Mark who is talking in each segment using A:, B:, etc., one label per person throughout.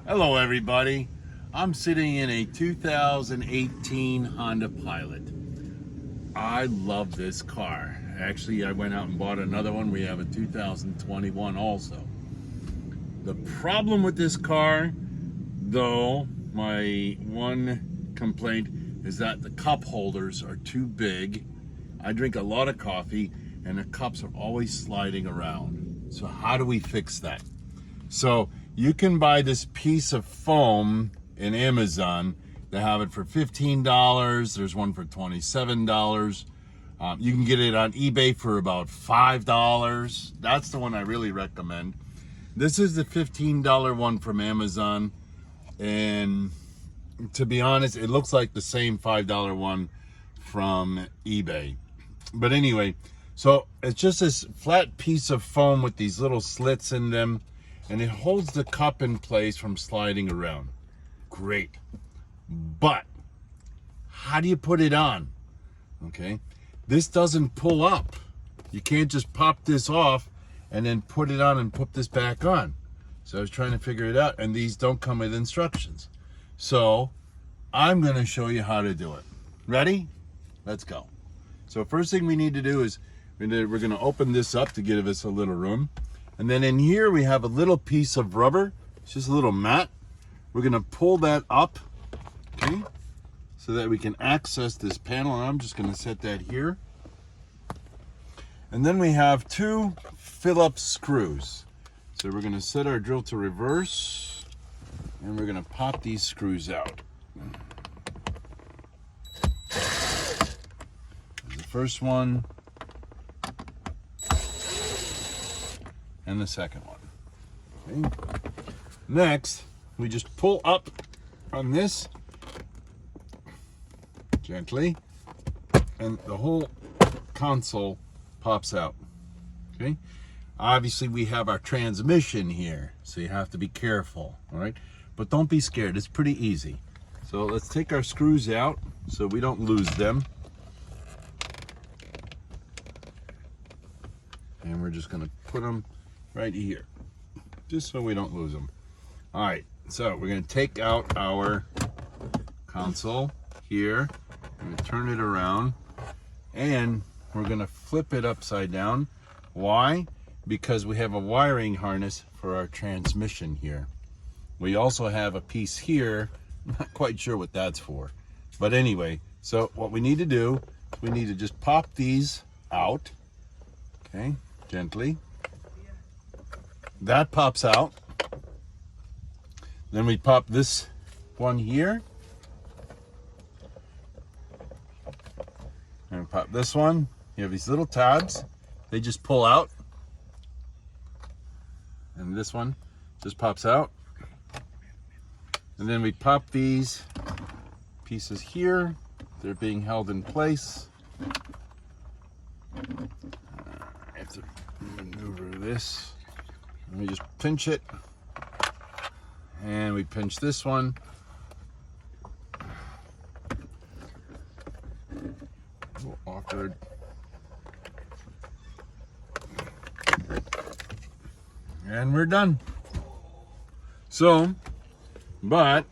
A: Hello everybody. I'm sitting in a 2018 Honda Pilot. I love this car. Actually, I went out and bought another one. We have a 2021 also. The problem with this car, though, my one complaint is that the cup holders are too big. I drink a lot of coffee and the cups are always sliding around. So how do we fix that? So you can buy this piece of foam in Amazon. They have it for $15. There's one for $27. You can get it on eBay for about $5. That's the one I really recommend. This is the $15 one from Amazon. And to be honest, it looks like the same $5 one from eBay. But anyway, so it's just this flat piece of foam with these little slits in them, and it holds the cup in place from sliding around. Great. But how do you put it on? Okay, this doesn't pull up. You can't just pop this off and then put it on and put this back on. So I was trying to figure it out, and these don't come with instructions. So I'm going to show you how to do it. Ready? Let's go. So first thing we need to do is we're going to open this up to give us a little room. And then in here we have a little piece of rubber. It's just a little mat. We're going to pull that up, okay, so that we can access this panel. And I'm just going to set that here. And then we have two Phillips screws. So we're going to set our drill to reverse, and we're going to pop these screws out. The first one and the second one. Okay. Next, we just pull up on this gently, and the whole console pops out. Okay. Obviously, we have our transmission here, so you have to be careful. All right, but don't be scared. It's pretty easy. So let's take our screws out so we don't lose them. And we're just going to put them right here, just so we don't lose them. All right, so we're going to take out our console here. We're going to turn it around, and we're going to flip it upside down. Why? Because we have a wiring harness for our transmission here. We also have a piece here. I'm not quite sure what that's for. But anyway, so what we need to do, we need to just pop these out. Okay, gently. That pops out. Then we pop this one here. And pop this one. You have these little tabs. They just pull out. And this one just pops out. And then we pop these pieces here. They're being held in place. I have to maneuver this. Let me just pinch it. And we pinch this one. A little awkward. And we're done. So, but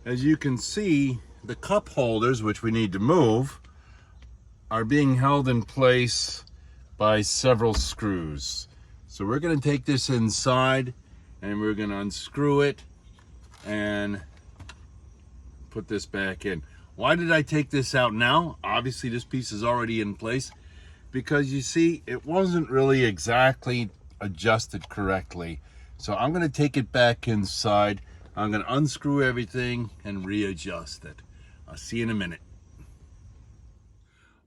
A: as you can see, the cup holders, which we need to move, are being held in place by several screws. So we're going to take this inside and we're going to unscrew it and put this back in. Why did I take this out now? Obviously this piece is already in place, because you see it wasn't really exactly adjusted correctly. So I'm going to take it back inside. I'm going to unscrew everything and readjust it. I'll see you in a minute.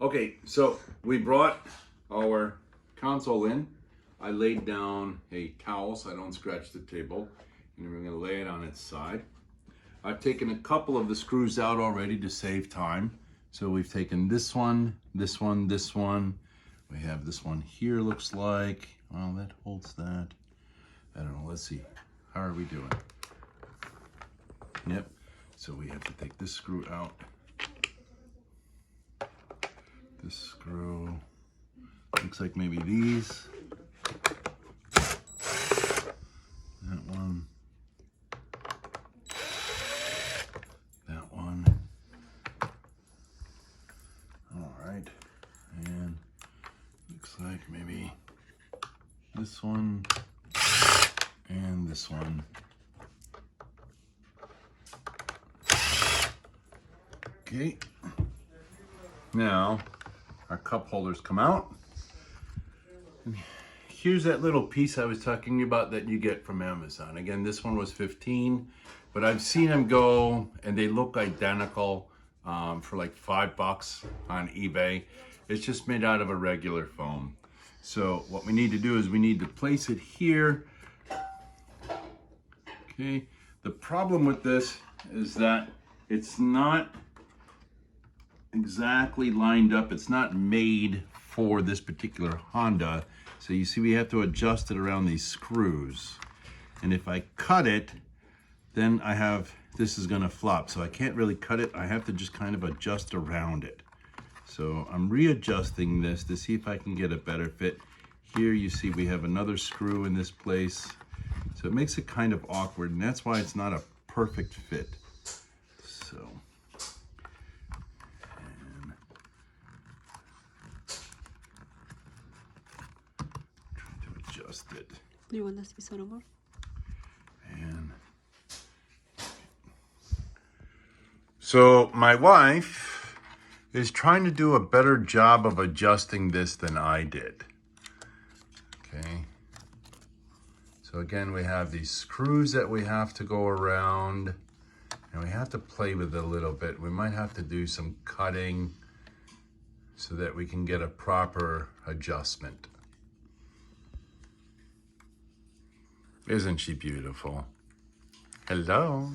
A: Okay, so we brought our console in. I laid down a towel so I don't scratch the table, and we're going to lay it on its side. I've taken a couple of the screws out already to save time. So we've taken this one, this one, this one. We have this one here, looks like. Well, that holds that. I don't know, let's see. How are we doing? Yep, so we have to take this screw out. This screw, looks like maybe these. That one. this one, and this one. Okay. Now, our cup holders come out. Here's that little piece I was talking about that you get from Amazon. Again, this one was $15, but I've seen them go and they look identical for like $5 on eBay. It's just made out of a regular foam. So what we need to do is we need to place it here. Okay. The problem with this is that it's not exactly lined up. It's not made for this particular Honda. So you see we have to adjust it around these screws. And if I cut it, then this is gonna flop. So I can't really cut it. I have to just kind of adjust around it. So I'm readjusting this to see if I can get a better fit. Here you see we have another screw in this place. So it makes it kind of awkward, and that's why it's not a perfect fit. So, and try to adjust it.
B: Do you want this to be set over?
A: And so my wife is trying to do a better job of adjusting this than I did. Okay. So again, we have these screws that we have to go around, and we have to play with it a little bit. We might have to do some cutting so that we can get a proper adjustment. Isn't she beautiful? Hello.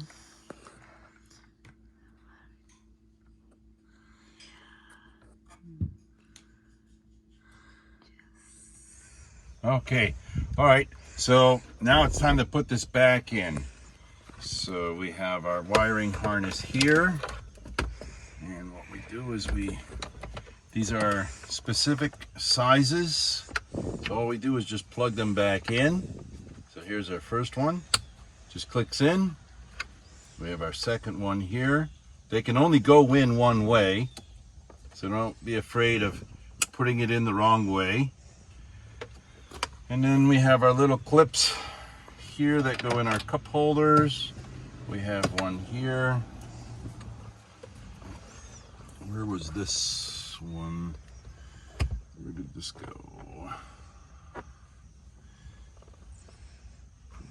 A: Okay, all right, so now it's time to put this back in. So we have our wiring harness here, and what we do is these are specific sizes, so all we do is just plug them back in. So here's our first one, just clicks in. We have our second one here. They can only go in one way, so don't be afraid of putting it in the wrong way. And then we have our little clips here that go in our cup holders. We have one here. Where was this one? Where did this go?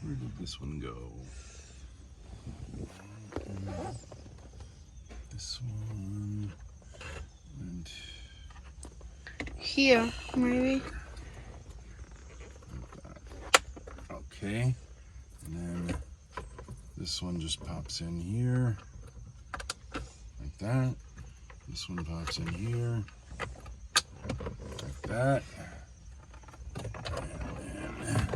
A: Where did this one go? This one. And
B: here, maybe.
A: Okay, and then this one just pops in here, like that. This one pops in here, like that. And then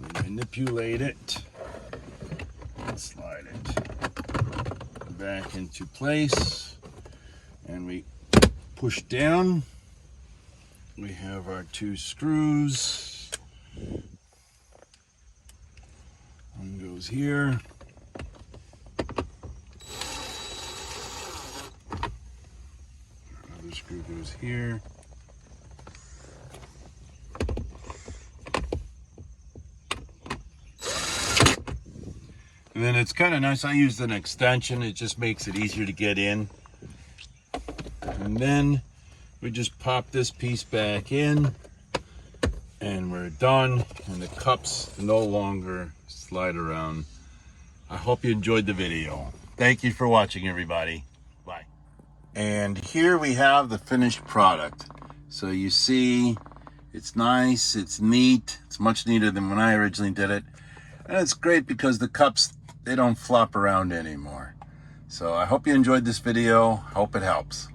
A: we manipulate it and slide it back into place. And we push down. We have our two screws. One goes here. Another screw goes here. And then it's kind of nice. I used an extension. It just makes it easier to get in. And then we just pop this piece back in. And we're done, and the cups no longer slide around. I hope you enjoyed the video. Thank you for watching, everybody. Bye. And here we have the finished product. So you see, it's nice, it's neat, it's much neater than when I originally did it. And it's great because the cups, they don't flop around anymore. So I hope you enjoyed this video. Hope it helps.